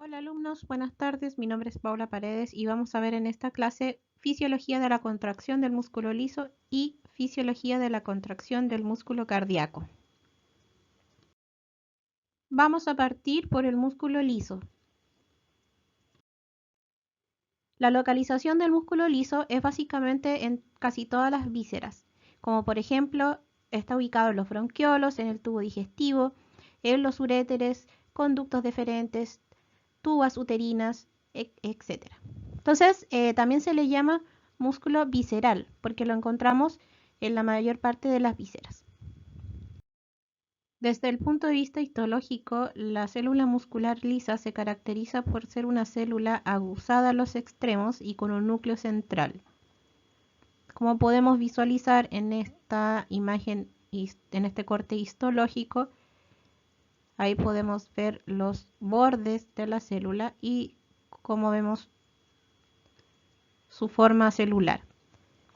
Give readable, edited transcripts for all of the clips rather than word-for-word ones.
Hola alumnos, buenas tardes. Mi nombre es Paula Paredes y vamos a ver en esta clase fisiología de la contracción del músculo liso y fisiología de la contracción del músculo cardíaco. Vamos a partir por el músculo liso. La localización del músculo liso es básicamente en casi todas las vísceras, como por ejemplo está ubicado en los bronquiolos, en el tubo digestivo, en los uréteres, conductos deferentes, tubas uterinas, etc. Entonces, también se le llama músculo visceral, porque lo encontramos en la mayor parte de las vísceras. Desde el punto de vista histológico, la célula muscular lisa se caracteriza por ser una célula aguzada a los extremos y con un núcleo central. Como podemos visualizar en esta imagen, en este corte histológico, ahí podemos ver los bordes de la célula y como vemos su forma celular.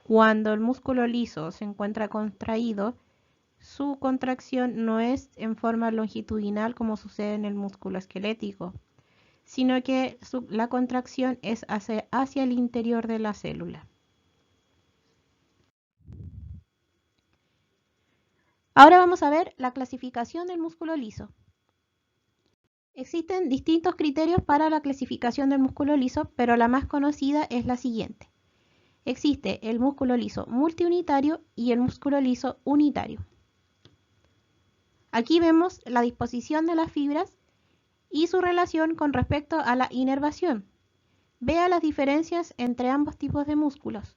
Cuando el músculo liso se encuentra contraído, su contracción no es en forma longitudinal como sucede en el músculo esquelético, sino que la contracción es hacia el interior de la célula. Ahora vamos a ver la clasificación del músculo liso. Existen distintos criterios para la clasificación del músculo liso, pero la más conocida es la siguiente. Existe el músculo liso multiunitario y el músculo liso unitario. Aquí vemos la disposición de las fibras y su relación con respecto a la inervación. Vea las diferencias entre ambos tipos de músculos.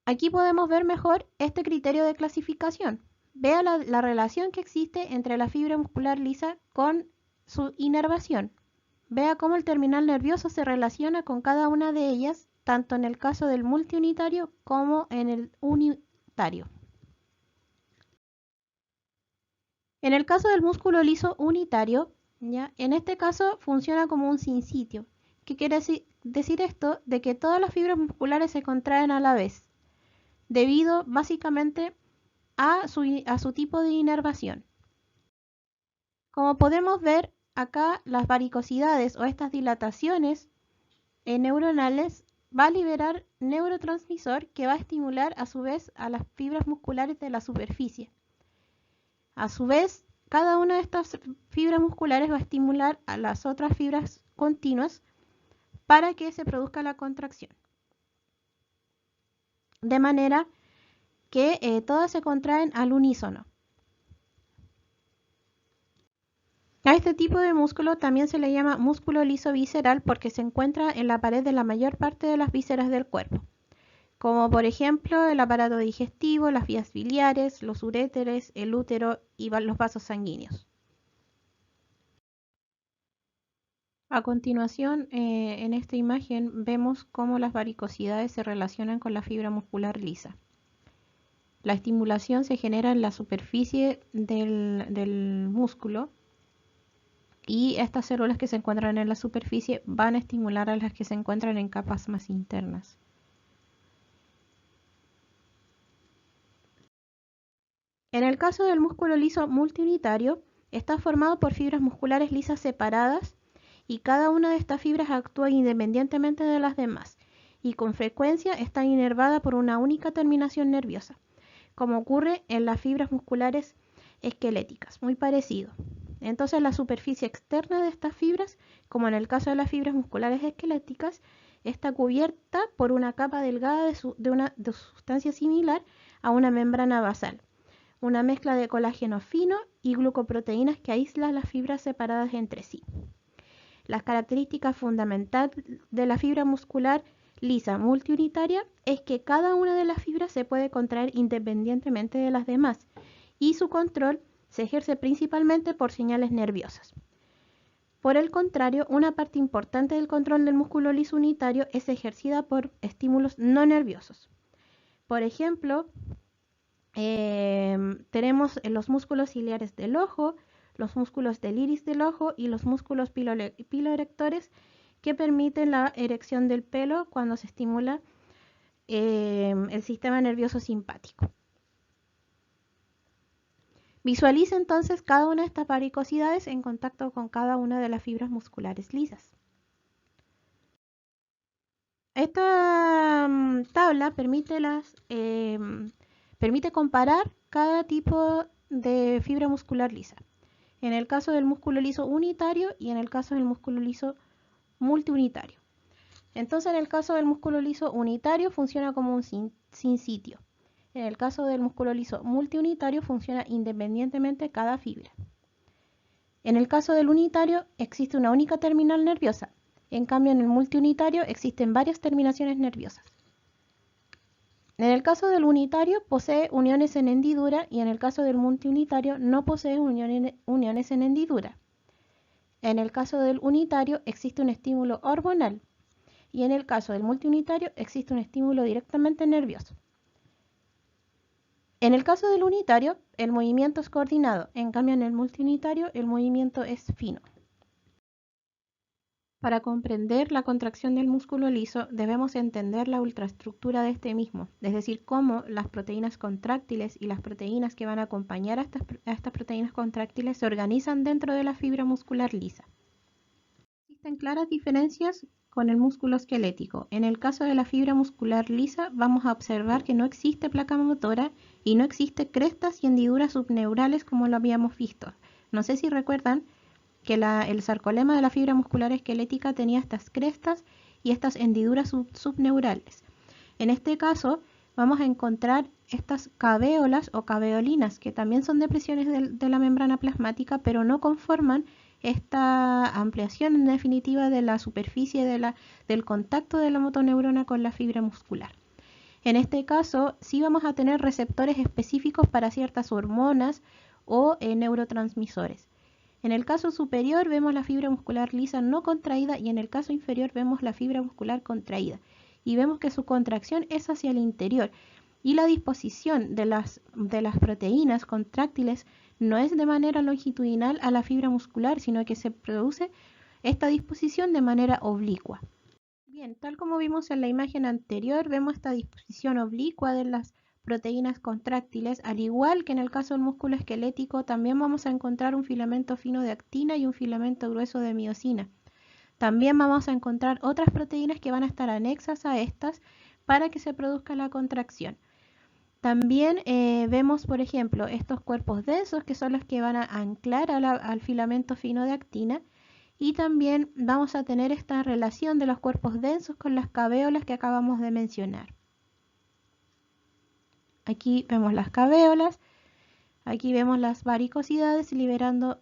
Aquí podemos ver mejor este criterio de clasificación. Vea la relación que existe entre la fibra muscular lisa con su inervación. Vea cómo el terminal nervioso se relaciona con cada una de ellas, tanto en el caso del multiunitario como en el unitario. En el caso del músculo liso unitario, ¿ya? En este caso funciona como un sinsitio. ¿Qué quiere decir esto? De que todas las fibras musculares se contraen a la vez, debido básicamente a su tipo de inervación. Como podemos ver acá, las varicosidades o estas dilataciones neuronales va a liberar neurotransmisor que va a estimular a su vez a las fibras musculares de la superficie. A su vez, cada una de estas fibras musculares va a estimular a las otras fibras continuas para que se produzca la contracción. De manera que todas se contraen al unísono. A este tipo de músculo también se le llama músculo liso visceral porque se encuentra en la pared de la mayor parte de las vísceras del cuerpo, como por ejemplo el aparato digestivo, las vías biliares, los uréteres, el útero y los vasos sanguíneos. A continuación, en esta imagen vemos cómo las varicosidades se relacionan con la fibra muscular lisa. La estimulación se genera en la superficie del músculo y estas células que se encuentran en la superficie van a estimular a las que se encuentran en capas más internas. En el caso del músculo liso multiunitario, está formado por fibras musculares lisas separadas y cada una de estas fibras actúa independientemente de las demás y con frecuencia está inervada por una única terminación nerviosa, como ocurre en las fibras musculares esqueléticas, muy parecido. Entonces la superficie externa de estas fibras, como en el caso de las fibras musculares esqueléticas, está cubierta por una capa delgada de sustancia similar a una membrana basal, una mezcla de colágeno fino y glucoproteínas que aísla las fibras separadas entre sí. Las características fundamentales de la fibra muscular lisa multiunitaria es que cada una de las fibras se puede contraer independientemente de las demás y su control se ejerce principalmente por señales nerviosas. Por el contrario, una parte importante del control del músculo liso unitario es ejercida por estímulos no nerviosos. Por ejemplo, tenemos los músculos ciliares del ojo, los músculos del iris del ojo y los músculos piloerectores que permiten la erección del pelo cuando se estimula el sistema nervioso simpático. Visualice entonces cada una de estas varicosidades en contacto con cada una de las fibras musculares lisas. Esta tabla permite comparar cada tipo de fibra muscular lisa. En el caso del músculo liso unitario y en el caso del músculo liso multiunitario. Entonces, en el caso del músculo liso unitario funciona como un sinsitio. En el caso del músculo liso multiunitario funciona independientemente cada fibra. En el caso del unitario existe una única terminal nerviosa. En cambio, en el multiunitario existen varias terminaciones nerviosas. En el caso del unitario posee uniones en hendidura y en el caso del multiunitario no posee uniones en hendidura. En el caso del unitario existe un estímulo hormonal y en el caso del multiunitario existe un estímulo directamente nervioso. En el caso del unitario, el movimiento es coordinado, en cambio en el multiunitario el movimiento es fino. Para comprender la contracción del músculo liso, debemos entender la ultraestructura de este mismo, es decir, cómo las proteínas contráctiles y las proteínas que van a acompañar a estas proteínas contráctiles se organizan dentro de la fibra muscular lisa. Existen claras diferencias con el músculo esquelético. En el caso de la fibra muscular lisa, vamos a observar que no existe placa motora y no existe crestas y hendiduras subneurales como lo habíamos visto. No sé si recuerdan que el sarcolema de la fibra muscular esquelética tenía estas crestas y estas hendiduras subneurales. En este caso, vamos a encontrar estas caveolas o caveolinas, que también son depresiones de la membrana plasmática, pero no conforman esta ampliación en definitiva de la superficie del contacto de la motoneurona con la fibra muscular. En este caso, sí vamos a tener receptores específicos para ciertas hormonas o neurotransmisores. En el caso superior vemos la fibra muscular lisa no contraída y en el caso inferior vemos la fibra muscular contraída. Y vemos que su contracción es hacia el interior y la disposición de las proteínas contráctiles no es de manera longitudinal a la fibra muscular, sino que se produce esta disposición de manera oblicua. Bien, tal como vimos en la imagen anterior, vemos esta disposición oblicua de las proteínas contráctiles, al igual que en el caso del músculo esquelético, también vamos a encontrar un filamento fino de actina y un filamento grueso de miosina. También vamos a encontrar otras proteínas que van a estar anexas a estas para que se produzca la contracción. También vemos, por ejemplo, estos cuerpos densos que son los que van a anclar al filamento fino de actina. Y también vamos a tener esta relación de los cuerpos densos con las caveolas que acabamos de mencionar. Aquí vemos las caveolas, aquí vemos las varicosidades liberando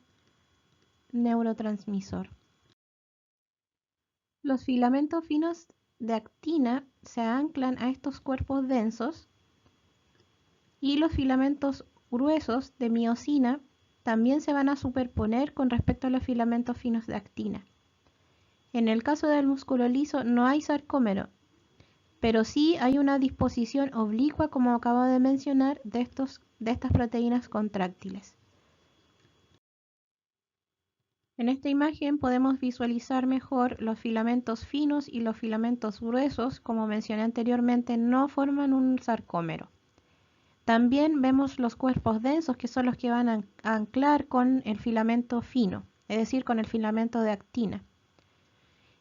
neurotransmisor. Los filamentos finos de actina se anclan a estos cuerpos densos y los filamentos gruesos de miosina también se van a superponer con respecto a los filamentos finos de actina. En el caso del músculo liso no hay sarcómero, pero sí hay una disposición oblicua, como acabo de mencionar, de estas proteínas contráctiles. En esta imagen podemos visualizar mejor los filamentos finos y los filamentos gruesos, como mencioné anteriormente, no forman un sarcómero. También vemos los cuerpos densos, que son los que van a anclar con el filamento fino, es decir, con el filamento de actina.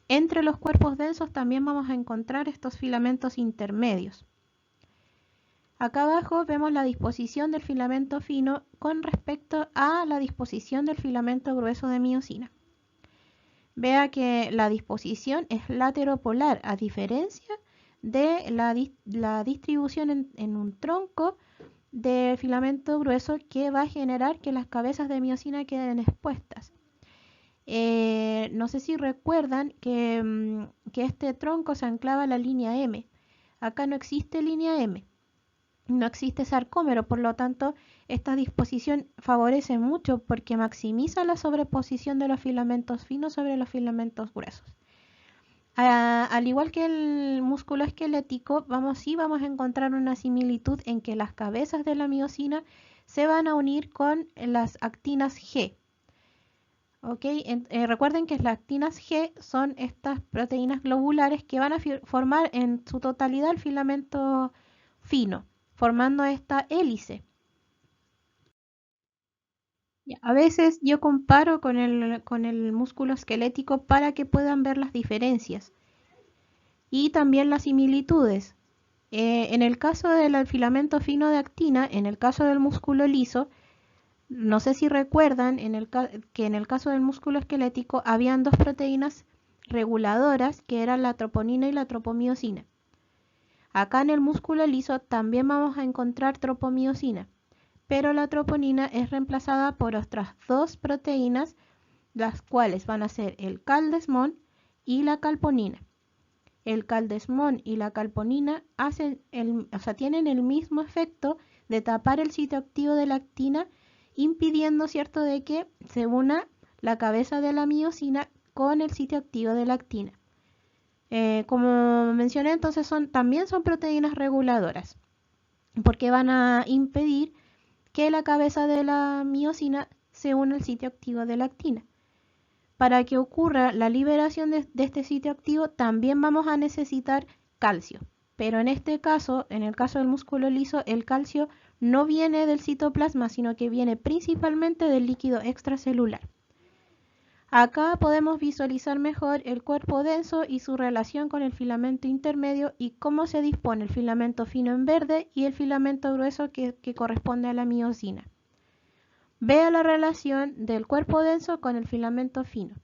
Entre los cuerpos densos también vamos a encontrar estos filamentos intermedios. Acá abajo vemos la disposición del filamento fino con respecto a la disposición del filamento grueso de miosina. Vea que la disposición es lateropolar, a diferencia de la distribución en un tronco del filamento grueso, que va a generar que las cabezas de miosina queden expuestas. No sé si recuerdan que este tronco se anclaba a la línea M. Acá no existe línea M, no existe sarcómero, por lo tanto esta disposición favorece mucho porque maximiza la sobreposición de los filamentos finos sobre los filamentos gruesos. Al igual que el músculo esquelético, vamos a encontrar una similitud en que las cabezas de la miosina se van a unir con las actinas G. Recuerden que las actinas G son estas proteínas globulares que van a formar en su totalidad el filamento fino, formando esta hélice. A veces yo comparo con el músculo esquelético para que puedan ver las diferencias y también las similitudes. En el caso del filamento fino de actina, en el caso del músculo liso, no sé si recuerdan que en el caso del músculo esquelético habían dos proteínas reguladoras que eran la troponina y la tropomiosina. Acá en el músculo liso también vamos a encontrar tropomiosina, pero la troponina es reemplazada por otras dos proteínas, las cuales van a ser el caldesmón y la calponina. El caldesmón y la calponina tienen el mismo efecto de tapar el sitio activo de la actina, impidiendo, ¿cierto?, de que se una la cabeza de la miosina con el sitio activo de la actina. Como mencioné, entonces también son proteínas reguladoras, porque van a impedir que la cabeza de la miosina se una al sitio activo de la actina. Para que ocurra la liberación de este sitio activo, también vamos a necesitar calcio. Pero en este caso, en el caso del músculo liso, el calcio no viene del citoplasma, sino que viene principalmente del líquido extracelular. Acá podemos visualizar mejor el cuerpo denso y su relación con el filamento intermedio y cómo se dispone el filamento fino en verde y el filamento grueso que corresponde a la miosina. Vea la relación del cuerpo denso con el filamento fino.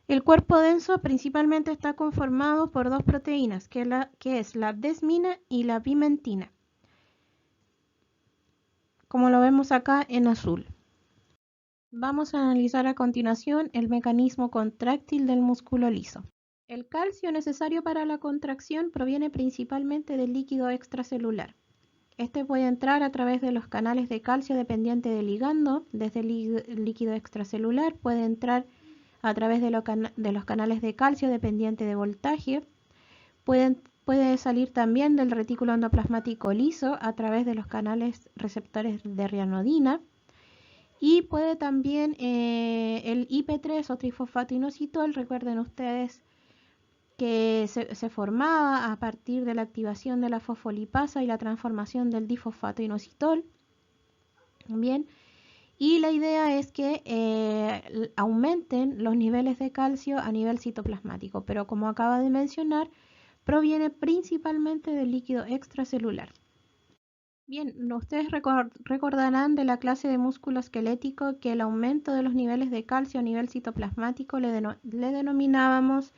El cuerpo denso principalmente está conformado por dos proteínas, que es la desmina y la vimentina, como lo vemos acá en azul. Vamos a analizar a continuación el mecanismo contráctil del músculo liso. El calcio necesario para la contracción proviene principalmente del líquido extracelular. Este puede entrar a través de los canales de calcio dependiente del ligando, desde el líquido extracelular, puede entrar a través de los canales de calcio dependiente de voltaje, puede salir también del retículo endoplasmático liso a través de los canales receptores de rianodina, y puede también el IP3 o trifosfato inositol, recuerden ustedes que se formaba a partir de la activación de la fosfolipasa y la transformación del difosfato inositol. Bien, y la idea es que aumenten los niveles de calcio a nivel citoplasmático, pero como acaba de mencionar, proviene principalmente del líquido extracelular. Bien, ustedes recordarán de la clase de músculo esquelético que el aumento de los niveles de calcio a nivel citoplasmático le denominábamos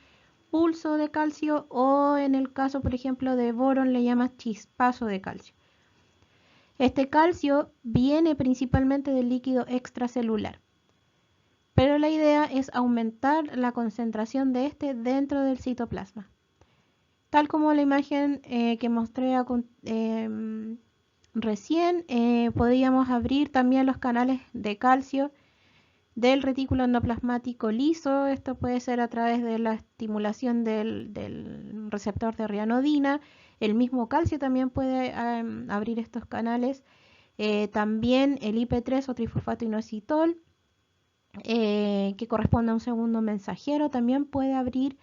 pulso de calcio, o en el caso, por ejemplo, de boron le llama chispazo de calcio. Este calcio viene principalmente del líquido extracelular, pero la idea es aumentar la concentración de este dentro del citoplasma. Tal como la imagen que mostré recién, podríamos abrir también los canales de calcio del retículo endoplasmático liso. Esto puede ser a través de la estimulación del receptor de rianodina. El mismo calcio también puede abrir estos canales. También el IP3 o trifosfato inositol, que corresponde a un segundo mensajero, también puede abrir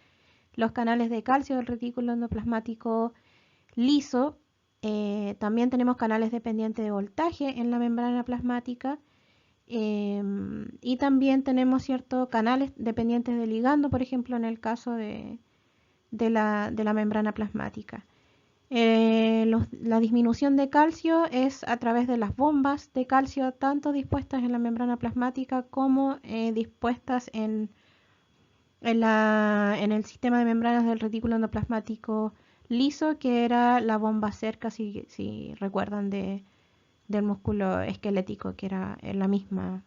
los canales de calcio del retículo endoplasmático liso. También tenemos canales dependientes de voltaje en la membrana plasmática. Y también tenemos ciertos canales dependientes de ligando, por ejemplo, en el caso de la membrana plasmática. La disminución de calcio es a través de las bombas de calcio, tanto dispuestas en la membrana plasmática como dispuestas en el sistema de membranas del retículo endoplasmático liso, que era la bomba cerca, si recuerdan, del músculo esquelético, que era la misma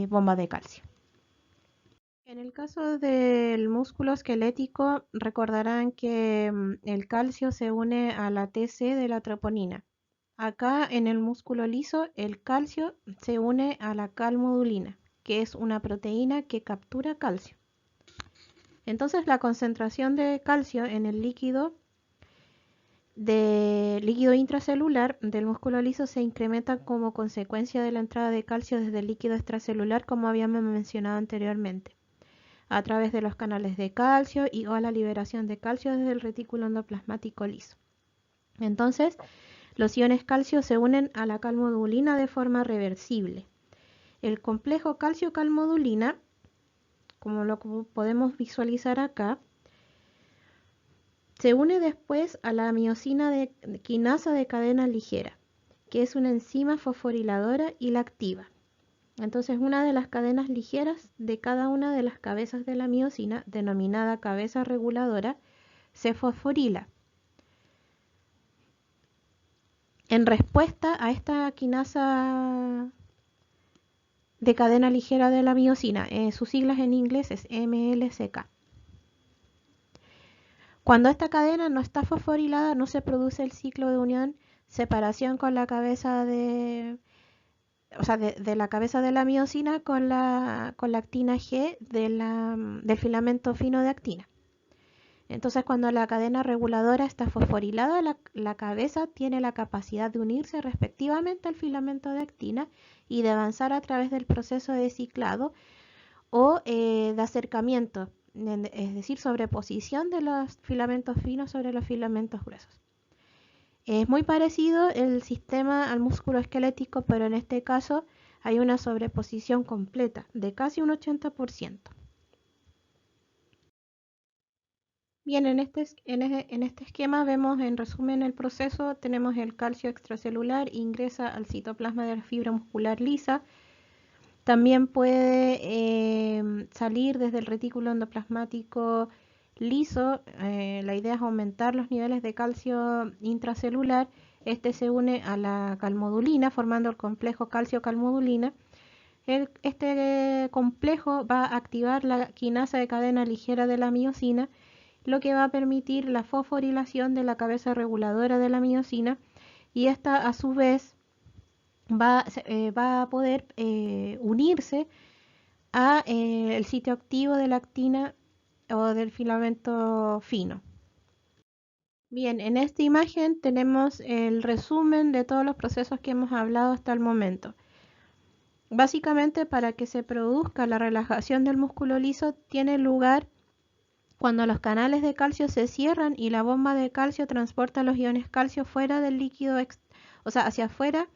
bomba de calcio. En el caso del músculo esquelético, recordarán que el calcio se une a la TC de la troponina. Acá en el músculo liso, el calcio se une a la calmodulina, que es una proteína que captura calcio. Entonces la concentración de calcio en el líquido intracelular del músculo liso se incrementa como consecuencia de la entrada de calcio desde el líquido extracelular, como habíamos mencionado anteriormente, a través de los canales de calcio o a la liberación de calcio desde el retículo endoplasmático liso. Entonces, Los iones calcio se unen a la calmodulina de forma reversible. El complejo calcio-calmodulina, como lo podemos visualizar acá, se une después a la miosina de quinasa de cadena ligera, que es una enzima fosforiladora y la activa. Entonces, una de las cadenas ligeras de cada una de las cabezas de la miosina, denominada cabeza reguladora, se fosforila. En respuesta a esta quinasa de cadena ligera de la miosina, sus siglas en inglés es MLCK. Cuando esta cadena no está fosforilada, no se produce el ciclo de unión, separación con la cabeza de la cabeza de la miosina con la actina G del filamento fino de actina. Entonces, cuando la cadena reguladora está fosforilada, la cabeza tiene la capacidad de unirse respectivamente al filamento de actina y de avanzar a través del proceso de ciclado o de acercamiento, es decir, sobreposición de los filamentos finos sobre los filamentos gruesos. Es muy parecido el sistema al músculo esquelético, pero en este caso hay una sobreposición completa de casi un 80%. Bien, en este esquema vemos en resumen el proceso. Tenemos el calcio extracelular, ingresa al citoplasma de la fibra muscular lisa. También puede salir desde el retículo endoplasmático liso. La idea es aumentar los niveles de calcio intracelular. Este se une a la calmodulina formando el complejo calcio-calmodulina. Este complejo va a activar la quinasa de cadena ligera de la miosina, lo que va a permitir la fosforilación de la cabeza reguladora de la miosina, y esta a su vez va a poder unirse a el sitio activo de la actina o del filamento fino. Bien, en esta imagen tenemos el resumen de todos los procesos que hemos hablado hasta el momento. Básicamente, para que se produzca la relajación del músculo liso, tiene lugar cuando los canales de calcio se cierran y la bomba de calcio transporta los iones calcio fuera del líquido, hacia afuera,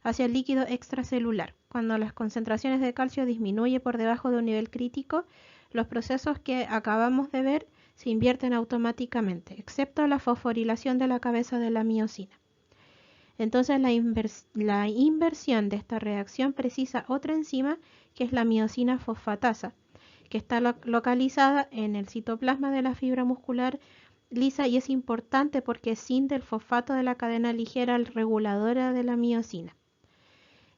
hacia el líquido extracelular. Cuando las concentraciones de calcio disminuyen por debajo de un nivel crítico, los procesos que acabamos de ver se invierten automáticamente, excepto la fosforilación de la cabeza de la miosina. Entonces, la inversión de esta reacción precisa otra enzima, que es la miosina fosfatasa, que está localizada en el citoplasma de la fibra muscular lisa, y es importante porque escinde el fosfato de la cadena ligera reguladora de la miosina.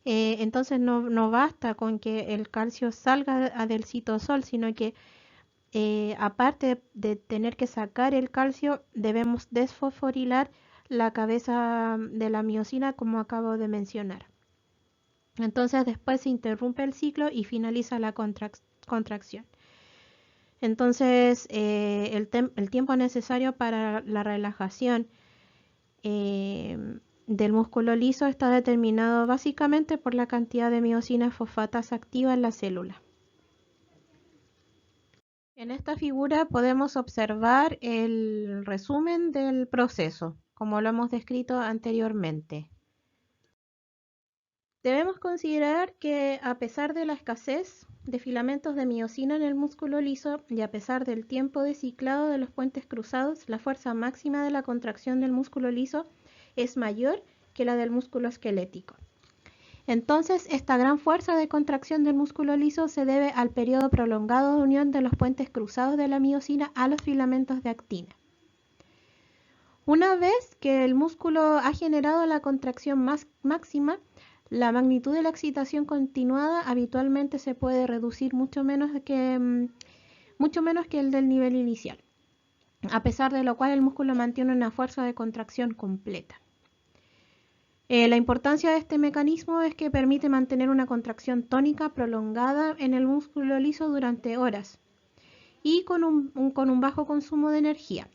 Entonces no basta con que el calcio salga del citosol, sino que aparte de tener que sacar el calcio, debemos desfosforilar la cabeza de la miosina, como acabo de mencionar. Entonces después se interrumpe el ciclo y finaliza la contracción. Entonces, el tiempo necesario para la relajación del músculo liso está determinado básicamente por la cantidad de miosina fosfatasa activa en la célula. En esta figura podemos observar el resumen del proceso, como lo hemos descrito anteriormente. Debemos considerar que, a pesar de la escasez de filamentos de miosina en el músculo liso y a pesar del tiempo de ciclado de los puentes cruzados, la fuerza máxima de la contracción del músculo liso es mayor que la del músculo esquelético. Entonces, esta gran fuerza de contracción del músculo liso se debe al periodo prolongado de unión de los puentes cruzados de la miosina a los filamentos de actina. Una vez que el músculo ha generado la contracción máxima, la magnitud de la excitación continuada habitualmente se puede reducir mucho menos que el del nivel inicial, a pesar de lo cual el músculo mantiene una fuerza de contracción completa. La importancia de este mecanismo es que permite mantener una contracción tónica prolongada en el músculo liso durante horas y con un bajo consumo de energía.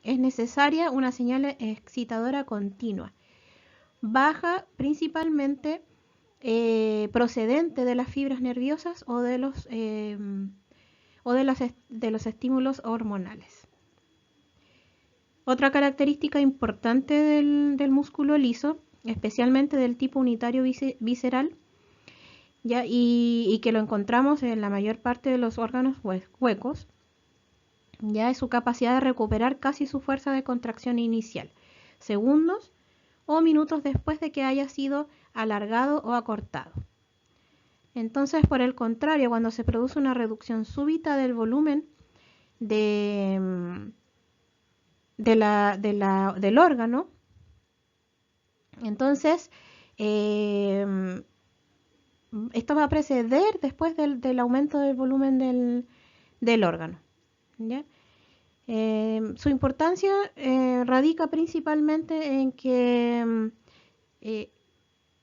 Es necesaria una señal excitadora continua, baja principalmente procedente de las fibras nerviosas o de los estímulos hormonales. Otra característica importante del músculo liso, especialmente del tipo unitario visceral, ¿ya? Y que lo encontramos en la mayor parte de los órganos huecos, ya es su capacidad de recuperar casi su fuerza de contracción inicial, segundos o minutos después de que haya sido alargado o acortado. Entonces, por el contrario, cuando se produce una reducción súbita del volumen del órgano, entonces esto va a preceder después del aumento del volumen del órgano, ¿ya? Su importancia radica principalmente en que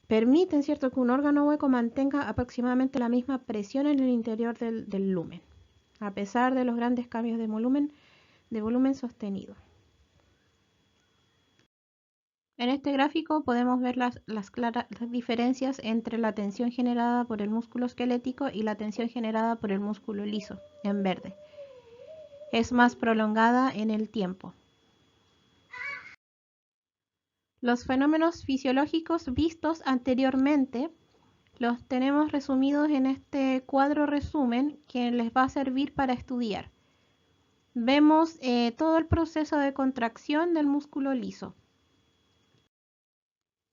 permiten, ¿cierto?, que un órgano hueco mantenga aproximadamente la misma presión en el interior del lumen, a pesar de los grandes cambios de volumen sostenido. En este gráfico podemos ver las claras diferencias entre la tensión generada por el músculo esquelético y la tensión generada por el músculo liso, en verde. Es más prolongada en el tiempo. Los fenómenos fisiológicos vistos anteriormente los tenemos resumidos en este cuadro resumen que les va a servir para estudiar. Vemos todo el proceso de contracción del músculo liso.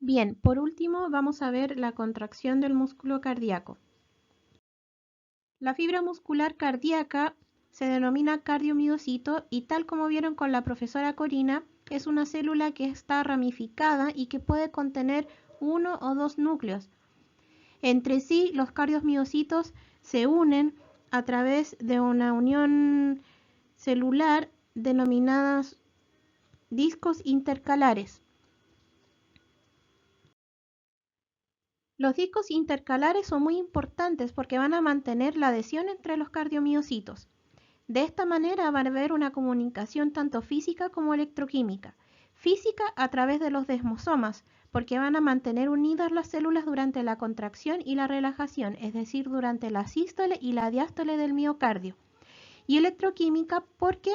Bien, por último vamos a ver la contracción del músculo cardíaco. La fibra muscular cardíaca se denomina cardiomiocito y tal como vieron con la profesora Corina, es una célula que está ramificada y que puede contener uno o dos núcleos. Entre sí, los cardiomiocitos se unen a través de una unión celular denominadas discos intercalares. Los discos intercalares son muy importantes porque van a mantener la adhesión entre los cardiomiocitos. De esta manera va a haber una comunicación tanto física como electroquímica. Física a través de los desmosomas, porque van a mantener unidas las células durante la contracción y la relajación, es decir, durante la sístole y la diástole del miocardio. Y electroquímica porque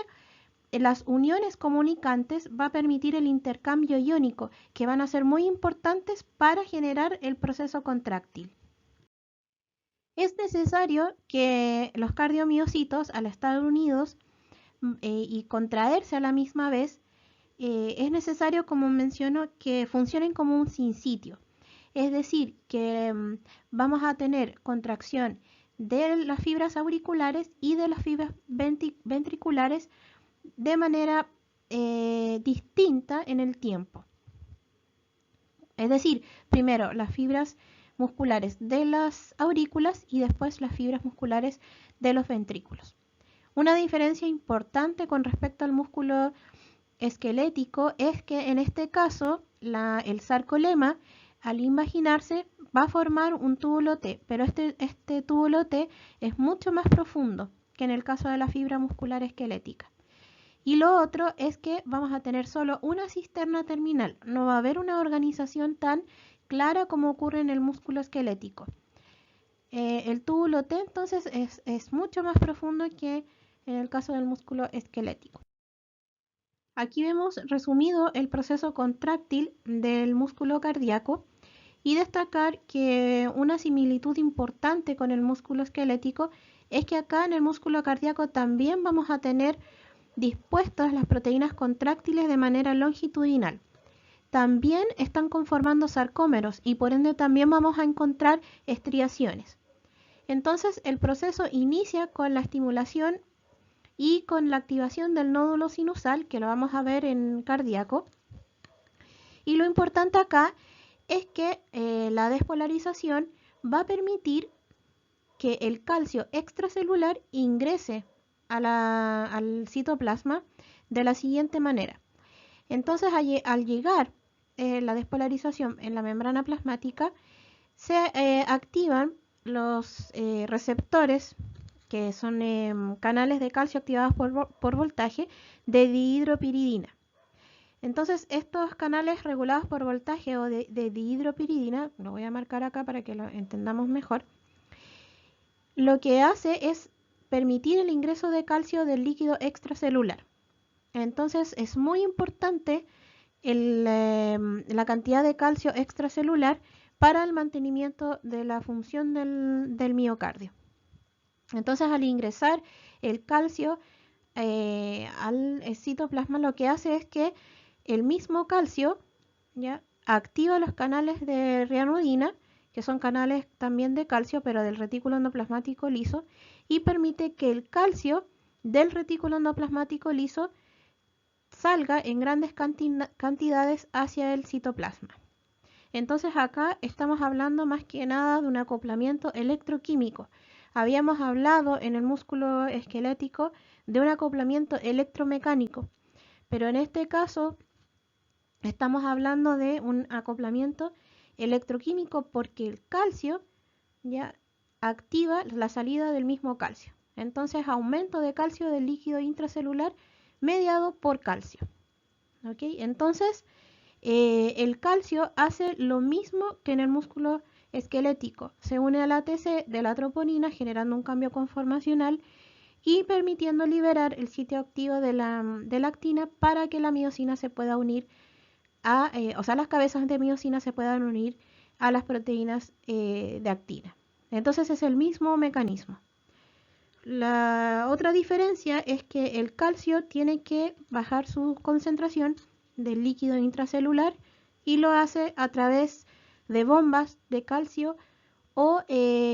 las uniones comunicantes va a permitir el intercambio iónico, que van a ser muy importantes para generar el proceso contráctil. Es necesario que los cardiomiocitos, al estar unidos y contraerse a la misma vez, es necesario, como menciono, que funcionen como un sinsitio. Es decir, que vamos a tener contracción de las fibras auriculares y de las fibras ventriculares de manera distinta en el tiempo. Es decir, primero las fibras musculares de las aurículas y después las fibras musculares de los ventrículos. Una diferencia importante con respecto al músculo esquelético es que en este caso el sarcolema, al imaginarse, va a formar un túbulo T, pero este túbulo T es mucho más profundo que en el caso de la fibra muscular esquelética. Y lo otro es que vamos a tener solo una cisterna terminal, no va a haber una organización tan clara como ocurre en el músculo esquelético. El túbulo T entonces es mucho más profundo que en el caso del músculo esquelético. Aquí vemos resumido el proceso contráctil del músculo cardíaco y destacar que una similitud importante con el músculo esquelético es que acá en el músculo cardíaco también vamos a tener dispuestas las proteínas contráctiles de manera longitudinal. También están conformando sarcómeros y por ende también vamos a encontrar estriaciones. Entonces el proceso inicia con la estimulación y con la activación del nódulo sinusal, que lo vamos a ver en cardíaco. Y lo importante acá es que la despolarización va a permitir que el calcio extracelular ingrese al citoplasma de la siguiente manera. Entonces, al llegar la despolarización en la membrana plasmática, se activan los receptores, que son canales de calcio activados por voltaje, de dihidropiridina. Entonces, estos canales regulados por voltaje o de dihidropiridina, lo voy a marcar acá para que lo entendamos mejor, lo que hace es permitir el ingreso de calcio del líquido extracelular. Entonces es muy importante la cantidad de calcio extracelular para el mantenimiento de la función del miocardio. Entonces al ingresar el calcio al citoplasma, lo que hace es que el mismo calcio ya activa los canales de rianodina, que son canales también de calcio, pero del retículo endoplasmático liso, y permite que el calcio del retículo endoplasmático liso salga en grandes cantidades hacia el citoplasma. Entonces acá estamos hablando más que nada de un acoplamiento electroquímico. Habíamos hablado en el músculo esquelético de un acoplamiento electromecánico, pero en este caso estamos hablando de un acoplamiento electroquímico porque el calcio ya activa la salida del mismo calcio. Entonces aumento de calcio del líquido intracelular mediado por calcio. ¿Ok? Entonces el calcio hace lo mismo que en el músculo esquelético. Se une al ATC de la troponina generando un cambio conformacional y permitiendo liberar el sitio activo de la actina para que la miosina se pueda unir o sea, las cabezas de miosina se puedan unir a las proteínas de actina. Entonces es el mismo mecanismo. La otra diferencia es que el calcio tiene que bajar su concentración del líquido intracelular y lo hace a través de bombas de calcio o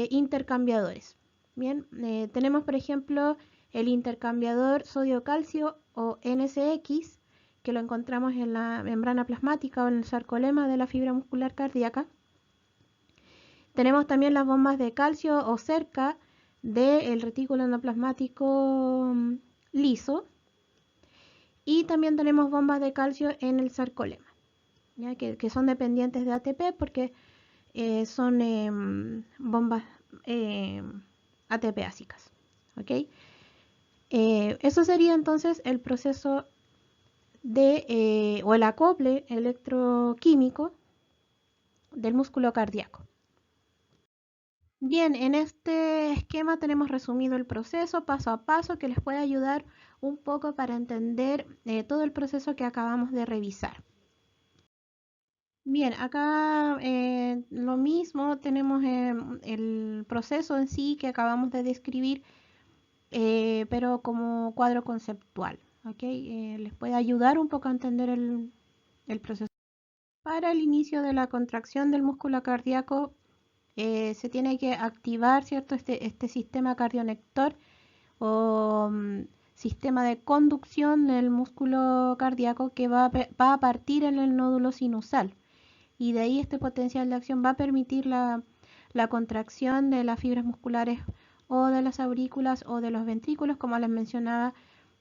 intercambiadores. Bien, tenemos por ejemplo el intercambiador sodio-calcio o NSX, que lo encontramos en la membrana plasmática o en el sarcolema de la fibra muscular cardíaca. Tenemos también las bombas de calcio o cerca del retículo endoplasmático liso. Y también tenemos bombas de calcio en el sarcolema, ¿ya? Que son dependientes de ATP porque son bombas ATP ásicas. ¿Okay? Eso sería entonces el proceso o el acople electroquímico del músculo cardíaco. Bien, en este esquema tenemos resumido el proceso paso a paso que les puede ayudar un poco para entender todo el proceso que acabamos de revisar. Bien, acá lo mismo, tenemos el proceso en sí que acabamos de describir, pero como cuadro conceptual, ¿ok? Les puede ayudar un poco a entender el proceso. Para el inicio de la contracción del músculo cardíaco, se tiene que activar, ¿cierto? Este sistema cardionector o sistema de conducción del músculo cardíaco que va a partir en el nódulo sinusal. Y de ahí este potencial de acción va a permitir la contracción de las fibras musculares o de las aurículas o de los ventrículos, como les mencionaba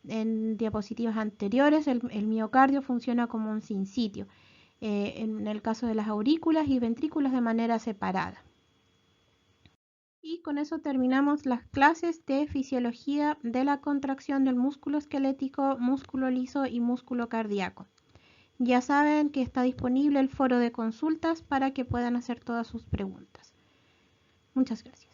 en diapositivas anteriores. El miocardio funciona como un sinsitio, en el caso de las aurículas y ventrículos de manera separada. Y con eso terminamos las clases de fisiología de la contracción del músculo esquelético, músculo liso y músculo cardíaco. Ya saben que está disponible el foro de consultas para que puedan hacer todas sus preguntas. Muchas gracias.